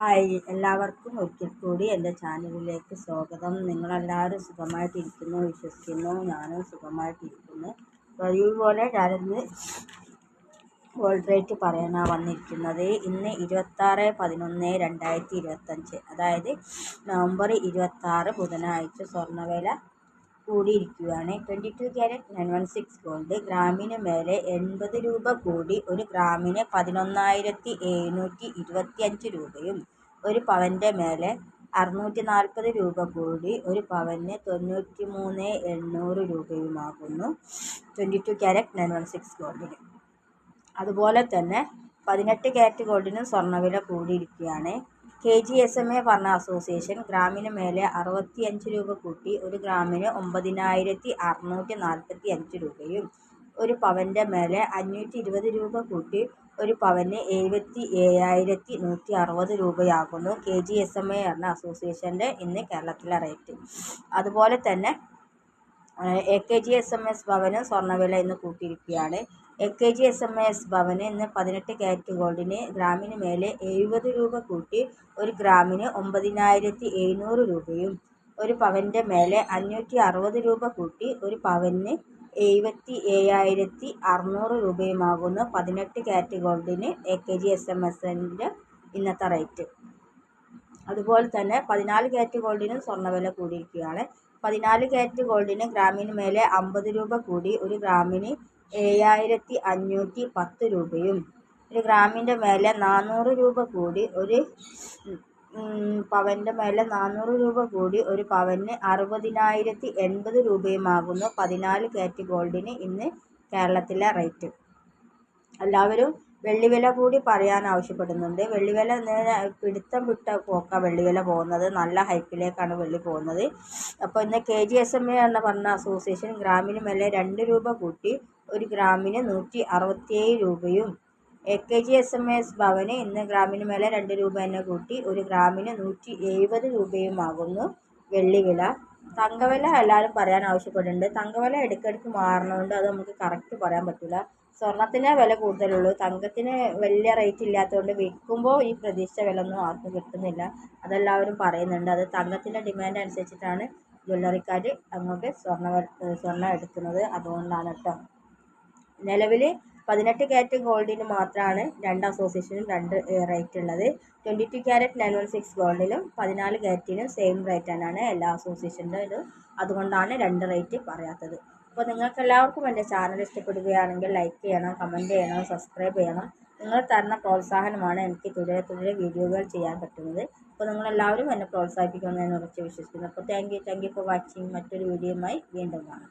Hi, എല്ലാവർക്കും ഒരിക്കൽ കൂടി എൻ്റെ ചാനലിലേക്ക് സ്വാഗതം. നിങ്ങളെല്ലാവരും സുഖമായിട്ടിരിക്കുന്നു വിശ്വസിക്കുന്നു. ഞാനും സുഖമായിട്ടിരിക്കുന്നു. പതിവ് പോലെ ഞാനിന്ന് ഗോൾഡ് റേറ്റ് പറയാനാണ് വന്നിരിക്കുന്നത്. ഇന്ന് 26/11/2025, അതായത് നവംബർ 26 ബുധനാഴ്ച സ്വർണ്ണവില കൂടിയിരിക്കുകയാണ്. 22 ക്യാരറ്റ് 916 ഗോൾഡ് ഗ്രാമിന് മേലെ 80 രൂപ കൂടി ഒരു ഗ്രാമിന് 11,725 രൂപയും, ഒരു പവൻ്റെ മേലെ 640 രൂപ കൂടി ഒരു പവന് 93,800 രൂപയുമാകുന്നു 22 ക്യാരറ്റ് 916 ഗോൾഡിന്. അതുപോലെ തന്നെ 18 ക്യാരറ്റ് ഗോൾഡിനും സ്വർണ്ണവില കൂടിയിരിക്കുകയാണ്. KGSMA ഭരണ അസോസിയേഷൻ ഗ്രാമിന് മേലെ 65 രൂപ കൂട്ടി ഒരു ഗ്രാമിന് 9,645 രൂപയും, ഒരു പവൻ്റെ മേലെ 520 രൂപ കൂട്ടി ഒരു പവന് 77,160 രൂപയാകുന്നു KGSMA ഭരണ അസോസിയേഷൻ്റെ ഇന്ന് കേരളത്തിലെ റേറ്റ്. അതുപോലെ തന്നെ AKGSMS ഭവന് സ്വർണ്ണവില ഇന്ന് കൂട്ടിയിരിക്കുകയാണ്. AKGSMS ഭവന് ഇന്ന് 18 ക്യാരറ്റ് ഗോൾഡിന് ഗ്രാമിന് മേലെ 70 രൂപ കൂട്ടി ഒരു ഗ്രാമിന് 9,700 രൂപയും, ഒരു പവൻ്റെ മേലെ 560 രൂപ കൂട്ടി ഒരു പവന് 77,600 രൂപയുമാകുന്നു 18 ക്യാരറ്റ് ഗോൾഡിന് AKGSMSൻ്റെ ഇന്നത്തെ റേറ്റ്. അതുപോലെ തന്നെ 14 ക്യാരറ്റ് ഗോൾഡിനും സ്വർണ്ണവില കൂടിയിരിക്കുകയാണ്. 14 ക്യാരറ്റ് ഗോൾഡിന് ഗ്രാമിന് മേലെ 50 രൂപ കൂടി ഒരു ഗ്രാമിന് 7,510 രൂപയും, ഒരു ഗ്രാമിൻ്റെ മേലെ 400 രൂപ കൂടി ഒരു പവൻ്റെ മേലെ 400 രൂപ കൂടി ഒരു പവന് 60,080 രൂപയുമാകുന്നു 14 ക്യാരറ്റ് ഗോൾഡിന് ഇന്ന് കേരളത്തിലെ റേറ്റ്. എല്ലാവരും വെള്ളിവില കൂടി പറയാൻ ആവശ്യപ്പെടുന്നുണ്ട്. വെള്ളിവില പിടുത്തം വിട്ട പോക്കാണ് വെള്ളിവില പോകുന്നത്. നല്ല ഹൈപ്പിലേക്കാണ് വെള്ളി പോകുന്നത്. അപ്പോൾ ഇന്ന് KGSMA എന്ന പറഞ്ഞ അസോസിയേഷൻ ഗ്രാമിന് മേലെ 2 രൂപ കൂട്ടി ഒരു ഗ്രാമിന് 167 രൂപയും, AKGSMS ഭവന് ഇന്ന് ഗ്രാമിന് മേലെ 2 രൂപ തന്നെ കൂട്ടി ഒരു ഗ്രാമിന് 170 രൂപയുമാകുന്നു വെള്ളിവില. തങ്കവില എല്ലാവരും പറയാൻ ആവശ്യപ്പെടുന്നുണ്ട്. തങ്കവില ഇടയ്ക്കിടയ്ക്ക് മാറണതുകൊണ്ട് അത് നമുക്ക് കറക്റ്റ് പറയാൻ പറ്റില്ല. സ്വർണത്തിന് വില കൂടുതലുള്ളൂ, തങ്കത്തിന് വലിയ റേറ്റ് ഇല്ലാത്തതുകൊണ്ട് വിൽക്കുമ്പോൾ ഈ പ്രതീക്ഷിച്ച വില ഒന്നും ആർക്കും കിട്ടുന്നില്ല. അതെല്ലാവരും പറയുന്നുണ്ട്. അത് തങ്കത്തിൻ്റെ ഡിമാൻഡ് അനുസരിച്ചിട്ടാണ് ജ്വല്ലറിക്കാർ അങ്ങോട്ട് സ്വർണ്ണം എടുക്കുന്നത്. അതുകൊണ്ടാണ് കേട്ടോ. നിലവിൽ 18 ക്യാരറ്റ് ഗോൾഡിന് മാത്രമാണ് രണ്ട് അസോസിയേഷനും രണ്ട് റേറ്റ് ഉള്ളത്. 22 ക്യാരറ്റ് 916 ഗോൾഡിലും 14 ക്യാരറ്റിനും സെയിം റേറ്റ് തന്നെയാണ് എല്ലാ അസോസിയേഷൻ്റെ. അതുകൊണ്ടാണ് രണ്ട് റേറ്റ് പറയാത്തത്. അപ്പോൾ നിങ്ങൾക്ക് എല്ലാവർക്കും എൻ്റെ ചാനൽ ഇഷ്ടപ്പെടുകയാണെങ്കിൽ ലൈക്ക് ചെയ്യണം, കമൻറ്റ് ചെയ്യണം, സബ്സ്ക്രൈബ് ചെയ്യണം. നിങ്ങൾ തരുന്ന പ്രോത്സാഹനമാണ് എനിക്ക് തുടരെ വീഡിയോകൾ ചെയ്യാൻ പറ്റുന്നത്. അപ്പോൾ നിങ്ങളെല്ലാവരും എന്നെ പ്രോത്സാഹിപ്പിക്കുമെന്ന് ഞാൻ ഉറച്ച് വിശ്വസിക്കുന്നു. അപ്പോൾ താങ്ക് യു ഫോർ വാച്ചിങ്. മറ്റൊരു വീഡിയോയുമായി വീണ്ടും കാണാം.